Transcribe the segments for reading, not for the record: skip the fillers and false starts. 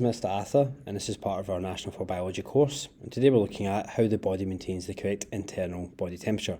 Mr. Arthur, and this is part of our National for Biology course, and today we're looking at how the body maintains the correct internal body temperature.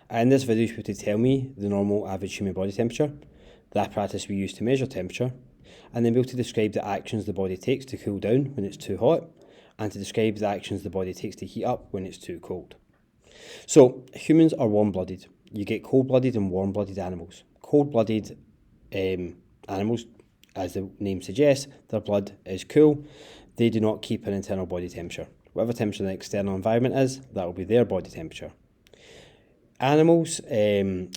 And in this video you're to tell me the normal average human body temperature, the apparatus we use to measure temperature, and then be able to describe the actions the body takes to cool down when it's too hot, and to describe the actions the body takes to heat up when it's too cold. So humans are warm-blooded. You get cold-blooded and warm-blooded animals. Cold-blooded animals, as the name suggests, their blood is cool. They do not keep an internal body temperature. Whatever temperature the external environment is, that will be their body temperature. Animals,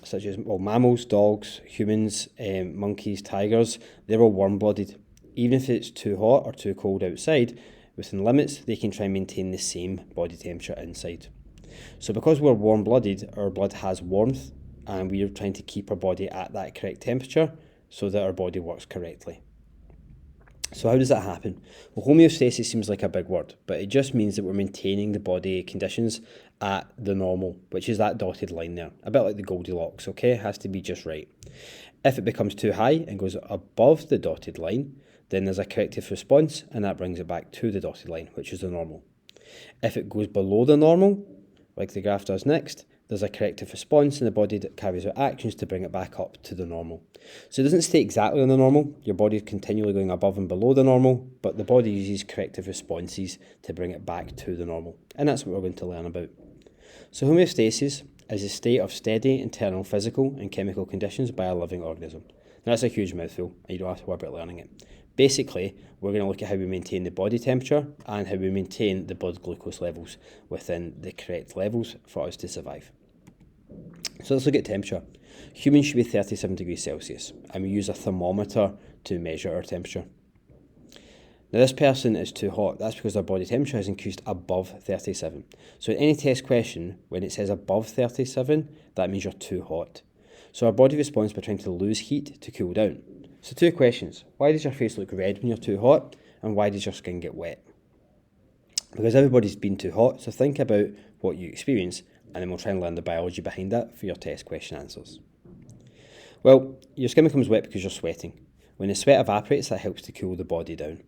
such as mammals, dogs, humans, monkeys, tigers, they're all warm-blooded. Even if it's too hot or too cold outside, within limits, they can try and maintain the same body temperature inside. So because we're warm-blooded, our blood has warmth, and we are trying to keep our body at that correct temperature so that our body works correctly. So how does that happen? Well, homeostasis seems like a big word, but it just means that we're maintaining the body conditions at the normal, which is that dotted line there, a bit like the Goldilocks, okay? It has to be just right. If it becomes too high and goes above the dotted line, then there's a corrective response, and that brings it back to the dotted line, which is the normal. If it goes below the normal, like the graph does next, there's a corrective response in the body that carries out actions to bring it back up to the normal. So it doesn't stay exactly on the normal, your body is continually going above and below the normal, but the body uses corrective responses to bring it back to the normal. And that's what we're going to learn about. So homeostasis is a state of steady internal physical and chemical conditions by a living organism. Now that's a huge mouthful, and you don't have to worry about learning it. Basically, we're going to look at how we maintain the body temperature and how we maintain the blood glucose levels within the correct levels for us to survive. So let's look at temperature. Humans should be 37 degrees Celsius, and we use a thermometer to measure our temperature. Now this person is too hot. That's because their body temperature has increased above 37. So in any test question, when it says above 37, that means you're too hot. So our body responds by trying to lose heat to cool down. So two questions. Why does your face look red when you're too hot? And why does your skin get wet? Because everybody's been too hot, so think about what you experience, and then we'll try and learn the biology behind that for your test question answers. Well, your skin becomes wet because you're sweating. When the sweat evaporates, that helps to cool the body down.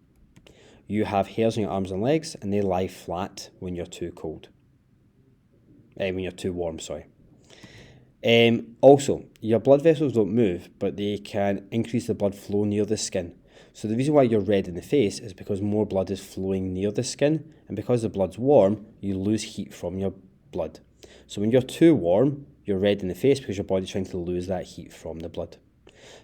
You have hairs on your arms and legs, and they lie flat when you're too cold. When you're too warm, sorry. Also, your blood vessels don't move, but they can increase the blood flow near the skin. So the reason why you're red in the face is because more blood is flowing near the skin, and because the blood's warm, you lose heat from your blood. So when you're too warm, you're red in the face because your body's trying to lose that heat from the blood.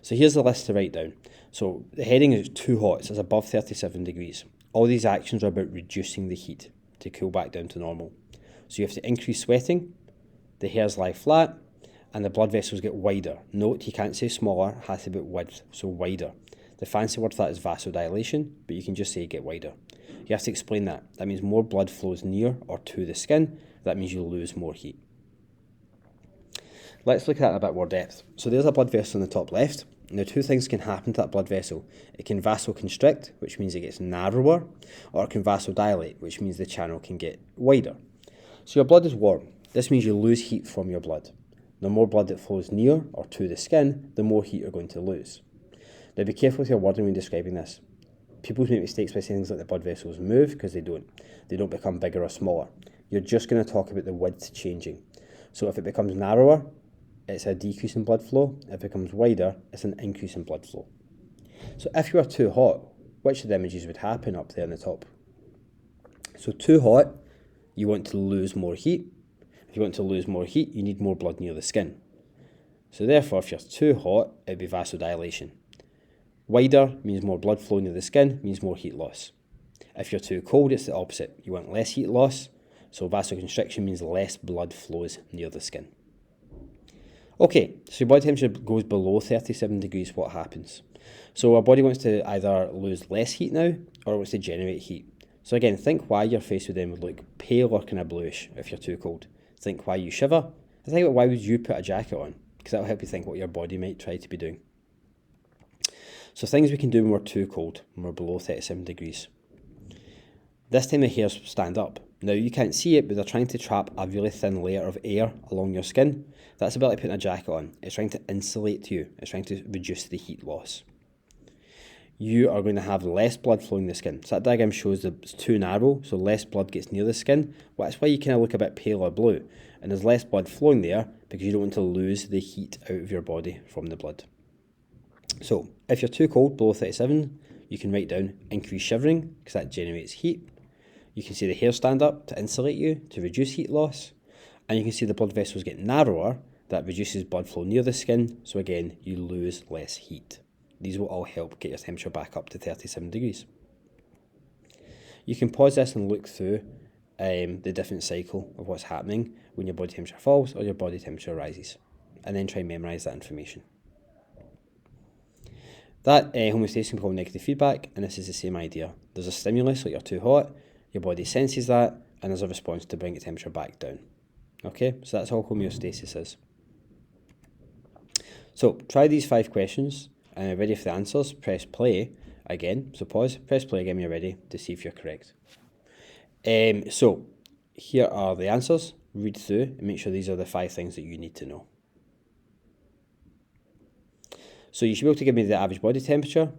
So here's the list to write down. So the heading is too hot, so it's above 37 degrees. All these actions are about reducing the heat to cool back down to normal. So you have to increase sweating, the hairs lie flat, and the blood vessels get wider. Note, you can't say smaller, it has to be width, so wider. The fancy word for that is vasodilation, but you can just say get wider. You have to explain that. That means more blood flows near or to the skin. That means you lose more heat. Let's look at that in a bit more depth. So there's a blood vessel on the top left. Now two things can happen to that blood vessel. It can vasoconstrict, which means it gets narrower, or it can vasodilate, which means the channel can get wider. So your blood is warm. This means you lose heat from your blood. The more blood that flows near or to the skin, the more heat you're going to lose. Now be careful with your wording when describing this. People make mistakes by saying things like the blood vessels move, because they don't. They don't become bigger or smaller. You're just going to talk about the width changing. So if it becomes narrower, it's a decrease in blood flow. If it becomes wider, it's an increase in blood flow. So if you are too hot, which of the images would happen up there on the top? So too hot, you want to lose more heat. If you want to lose more heat, you need more blood near the skin. So therefore, if you're too hot, it'd be vasodilation. Wider means more blood flow near the skin, means more heat loss. If you're too cold, it's the opposite. You want less heat loss, so vasoconstriction means less blood flows near the skin. Okay, so your body temperature goes below 37 degrees, what happens? So our body wants to either lose less heat now, or it wants to generate heat. So again, think why your face would then look pale or kind of bluish if you're too cold. Think why you shiver, and think about why would you put a jacket on, because that'll help you think what your body might try to be doing. So things we can do when we're too cold, when we're below 37 degrees. This time the hairs stand up. Now you can't see it, but they're trying to trap a really thin layer of air along your skin. That's a bit like putting a jacket on. It's trying to insulate you. It's trying to reduce the heat loss. you are going to have less blood flowing in the skin. So that diagram shows that it's too narrow, so less blood gets near the skin. Well, that's why you kind of look a bit paler blue. And there's less blood flowing there because you don't want to lose the heat out of your body from the blood. So if you're too cold, below 37, you can write down increased shivering because that generates heat. You can see the hair stand up to insulate you, to reduce heat loss. And you can see the blood vessels get narrower. That reduces blood flow near the skin. So again, you lose less heat. These will all help get your temperature back up to 37 degrees. You can pause this and look through the different cycle of what's happening when your body temperature falls or your body temperature rises. And then try and memorise that information. That homeostasis can be called negative feedback, and this is the same idea. There's a stimulus, like you're too hot, your body senses that, and there's a response to bring the temperature back down. Okay, so that's all homeostasis is. So try these 5 questions, and ready for the answers, press play again. So pause, press play again when you're ready to see if you're correct. So here are the answers. Read through and make sure these are the 5 things that you need to know. So you should be able to give me the average body temperature.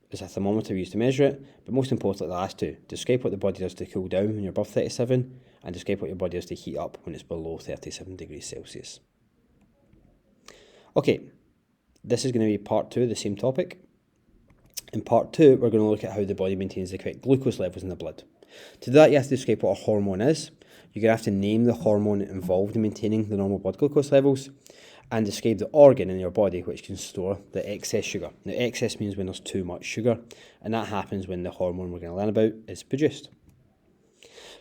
There's a thermometer used to measure it, but most importantly the last 2. Describe what the body does to cool down when you're above 37, and describe what your body does to heat up when it's below 37 degrees Celsius. Okay, this is going to be part 2 of the same topic. In part 2, we're going to look at how the body maintains the correct glucose levels in the blood. To do that, you have to describe what a hormone is. You're going to have to name the hormone involved in maintaining the normal blood glucose levels, and describe the organ in your body which can store the excess sugar. Now, excess means when there's too much sugar, and that happens when the hormone we're going to learn about is produced.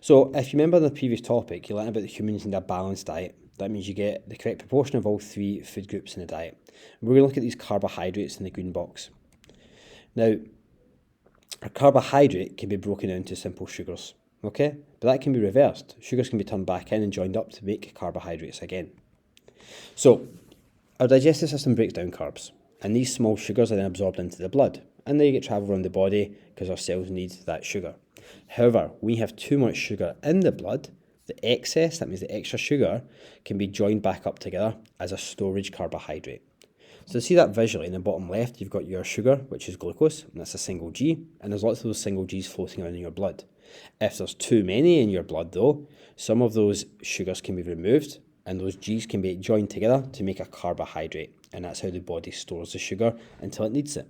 So, if you remember in the previous topic, you learned about the humans need a balanced diet. That means you get the correct proportion of all 3 food groups in the diet. And we're going to look at these carbohydrates in the green box. Now, a carbohydrate can be broken down to simple sugars, okay? But that can be reversed. Sugars can be turned back in and joined up to make carbohydrates again. So, our digestive system breaks down carbs, and these small sugars are then absorbed into the blood, and they get travel around the body because our cells need that sugar. However, when you have too much sugar in the blood, the excess, that means the extra sugar, can be joined back up together as a storage carbohydrate. So to see that visually, in the bottom left, you've got your sugar, which is glucose, and that's a single G, and there's lots of those single Gs floating around in your blood. If there's too many in your blood though, some of those sugars can be removed, and those Gs can be joined together to make a carbohydrate, and that's how the body stores the sugar until it needs it.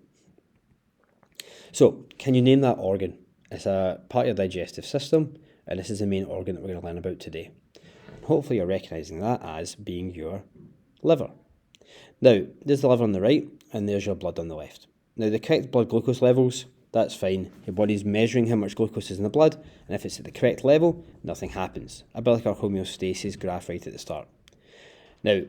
So, can you name that organ? It's a part of your digestive system, and this is the main organ that we're going to learn about today. Hopefully you're recognising that as being your liver. Now, there's the liver on the right, and there's your blood on the left. Now, the correct blood glucose levels, that's fine. Your body's measuring how much glucose is in the blood, and if it's at the correct level, nothing happens. A bit like our homeostasis graph right at the start. Now,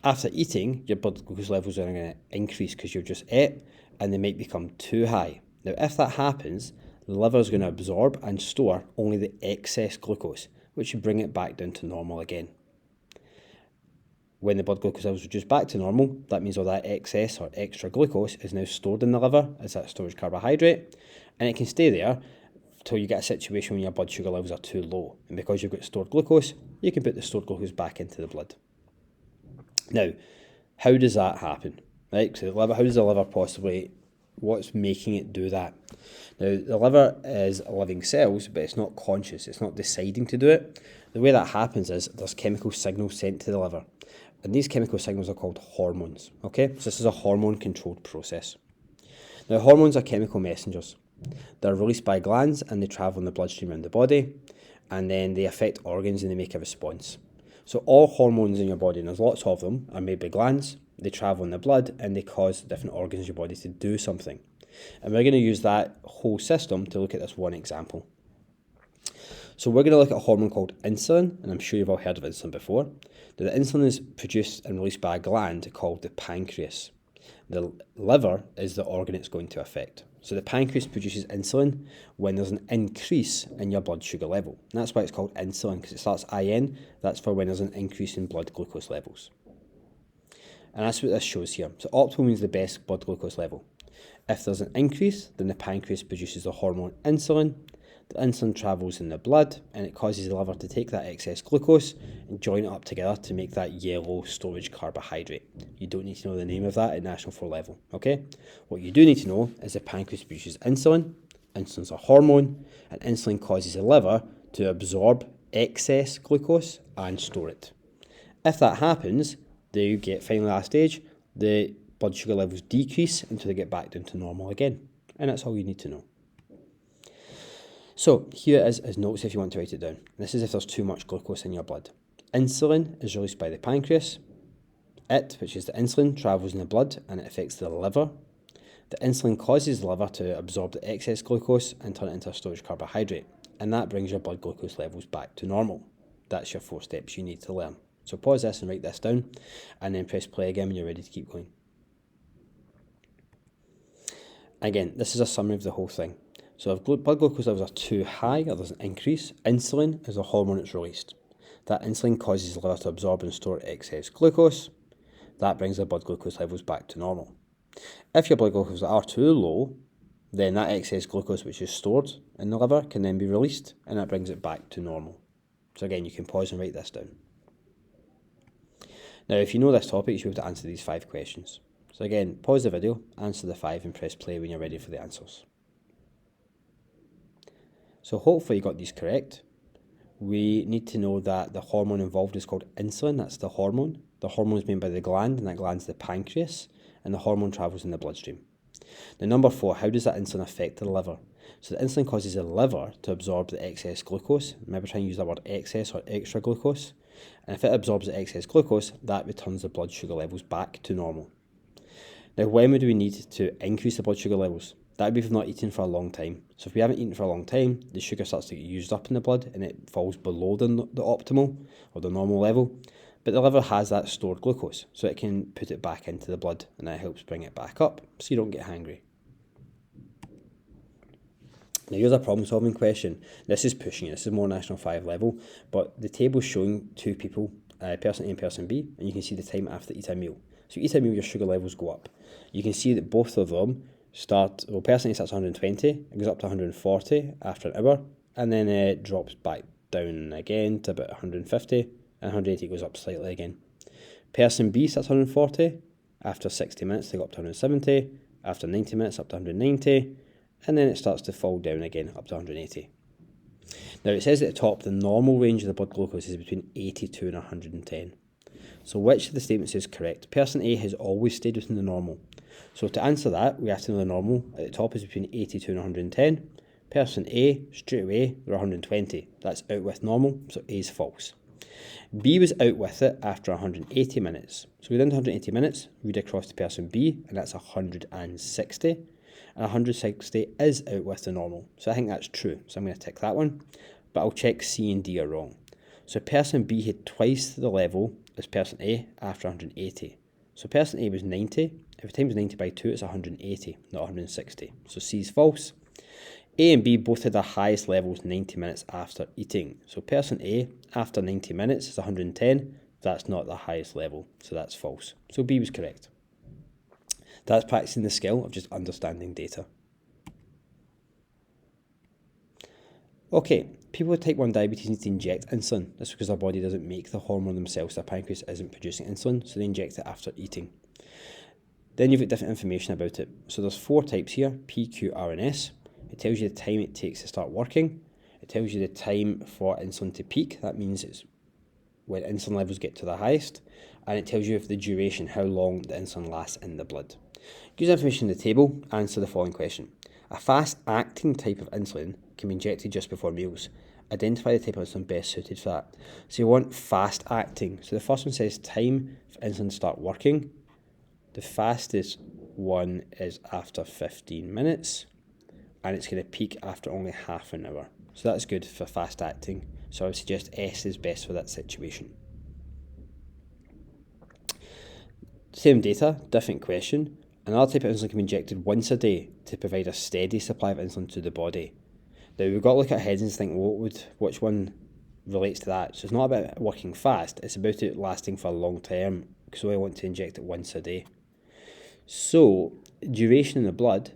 after eating, your blood glucose levels are going to increase because you've just ate, and they might become too high. Now, if that happens, the liver is going to absorb and store only the excess glucose, which should bring it back down to normal again. When the blood glucose levels reduce back to normal, that means all that excess or extra glucose is now stored in the liver as that storage carbohydrate, and it can stay there until you get a situation when your blood sugar levels are too low. And because you've got stored glucose, you can put the stored glucose back into the blood. Now, how does that happen? Right? So the liver, how does the liver possibly, what's making it do that? Now, the liver is living cells, but it's not conscious. It's not deciding to do it. The way that happens is there's chemical signals sent to the liver. And these chemical signals are called hormones, okay? So this is a hormone-controlled process. Now, hormones are chemical messengers. They're released by glands and they travel in the bloodstream around the body, and then they affect organs and they make a response. So all hormones in your body, and there's lots of them, are made by glands. They travel in the blood and they cause different organs in your body to do something. And we're going to use that whole system to look at this one example. So we're going to look at a hormone called insulin, and I'm sure you've all heard of insulin before. Now, the insulin is produced and released by a gland called the pancreas. The liver is the organ it's going to affect. So the pancreas produces insulin when there's an increase in your blood sugar level. And that's why it's called insulin, because it starts IN. That's for when there's an increase in blood glucose levels. And that's what this shows here. So optimal means the best blood glucose level. If there's an increase, then the pancreas produces the hormone insulin. The insulin travels in the blood and it causes the liver to take that excess glucose and join it up together to make that yellow storage carbohydrate. You don't need to know the name of that at National 4 level, okay? What you do need to know is the pancreas produces insulin. Insulin's a hormone, and insulin causes the liver to absorb excess glucose and store it. If that happens, you get finally last stage, the blood sugar levels decrease until they get back down to normal again. And that's all you need to know. So here it is as notes if you want to write it down. This is if there's too much glucose in your blood. Insulin is released by the pancreas. It, which is the insulin, travels in the blood and it affects the liver. The insulin causes the liver to absorb the excess glucose and turn it into a storage carbohydrate. And that brings your blood glucose levels back to normal. That's your 4 steps you need to learn. So pause this and write this down and then press play again when you're ready to keep going. Again, this is a summary of the whole thing. So if blood glucose levels are too high or there's an increase, insulin is a hormone that's released. That insulin causes the liver to absorb and store excess glucose. That brings the blood glucose levels back to normal. If your blood glucose are too low, then that excess glucose which is stored in the liver can then be released and that brings it back to normal. So again, you can pause and write this down. Now, if you know this topic, you should be able to answer these 5 questions. So again, pause the video, answer the 5 and press play when you're ready for the answers. So hopefully you got these correct. We need to know that the hormone involved is called insulin. That's the hormone. The hormone is made by the gland, and that gland's the pancreas, and the hormone travels in the bloodstream. Now, number 4, how does that insulin affect the liver? So the insulin causes the liver to absorb the excess glucose. Remember, trying to use that word excess or extra glucose. And if it absorbs the excess glucose, that returns the blood sugar levels back to normal. Now, when would we need to increase the blood sugar levels? That would be if we've not eaten for a long time. So if we haven't eaten for a long time, the sugar starts to get used up in the blood and it falls below the optimal or the normal level. But the liver has that stored glucose, so it can put it back into the blood and that helps bring it back up so you don't get hangry. Now here's a problem solving question. This is pushing it, this is more National 5 level, but the table's showing 2 people, person A and person B, and you can see the time after they eat a meal. So you eat a meal, your sugar levels go up. You can see that both of them person A starts 120, it goes up to 140 after an hour, and then it drops back down again to about 150, and 180 goes up slightly again. Person B starts 140, after 60 minutes they go up to 170, after 90 minutes up to 190, and then it starts to fall down again up to 180. Now it says at the top the normal range of the blood glucose is between 82 and 110. So which of the statements is correct? Person A has always stayed within the normal. So to answer that, we have to know the normal at the top is between 82 and 110. Person A, straight away, they're 120. That's out with normal, so A is false. B was out with it after 180 minutes. So within 180 minutes, read across to person B, and that's 160. And 160 is out with the normal. So I think that's true. So I'm going to tick that one. But I'll check C and D are wrong. So person B had twice the level as person A after 180. So person A was 90. If we times 90 by 2, it's 180, not 160. So C is false. A and B both had their highest levels 90 minutes after eating. So person A, after 90 minutes, is 110. That's not the highest level, so that's false. So B was correct. That's practicing the skill of just understanding data. Okay, people with type 1 diabetes need to inject insulin. That's because their body doesn't make the hormone themselves. Their pancreas isn't producing insulin, so they inject it after eating. Then you've got different information about it. So there's 4 types here, P, Q, R, and S. It tells you the time it takes to start working. It tells you the time for insulin to peak. That means it's when insulin levels get to the highest. And it tells you if the duration, how long the insulin lasts in the blood. Use information in the table, answer the following question. A fast-acting type of insulin can be injected just before meals. Identify the type of insulin best suited for that. So you want fast-acting. So the first one says time for insulin to start working. The fastest one is after 15 minutes. And it's going to peak after only half an hour. So that's good for fast acting. So I would suggest S is best for that situation. Same data, different question. Another type of insulin can be injected once a day to provide a steady supply of insulin to the body. Now we've got to look at heads and think which one relates to that. So it's not about working fast, it's about it lasting for a long term. So I want to inject it once a day. So duration in the blood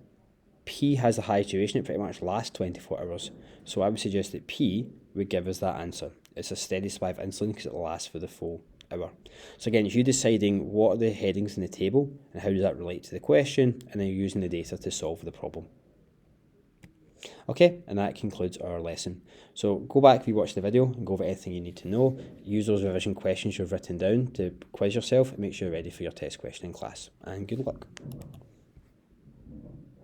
P has the highest duration, it pretty much lasts 24 hours. So I would suggest that P would give us that answer. It's a steady supply of insulin because it lasts for the full hour. So again, it's you deciding what are the headings in the table and how does that relate to the question, and then you're using the data to solve the problem. Okay, and that concludes our lesson. So go back, rewatch the video and go over anything you need to know. Use those revision questions you've written down to quiz yourself and make sure you're ready for your test question in class. And good luck.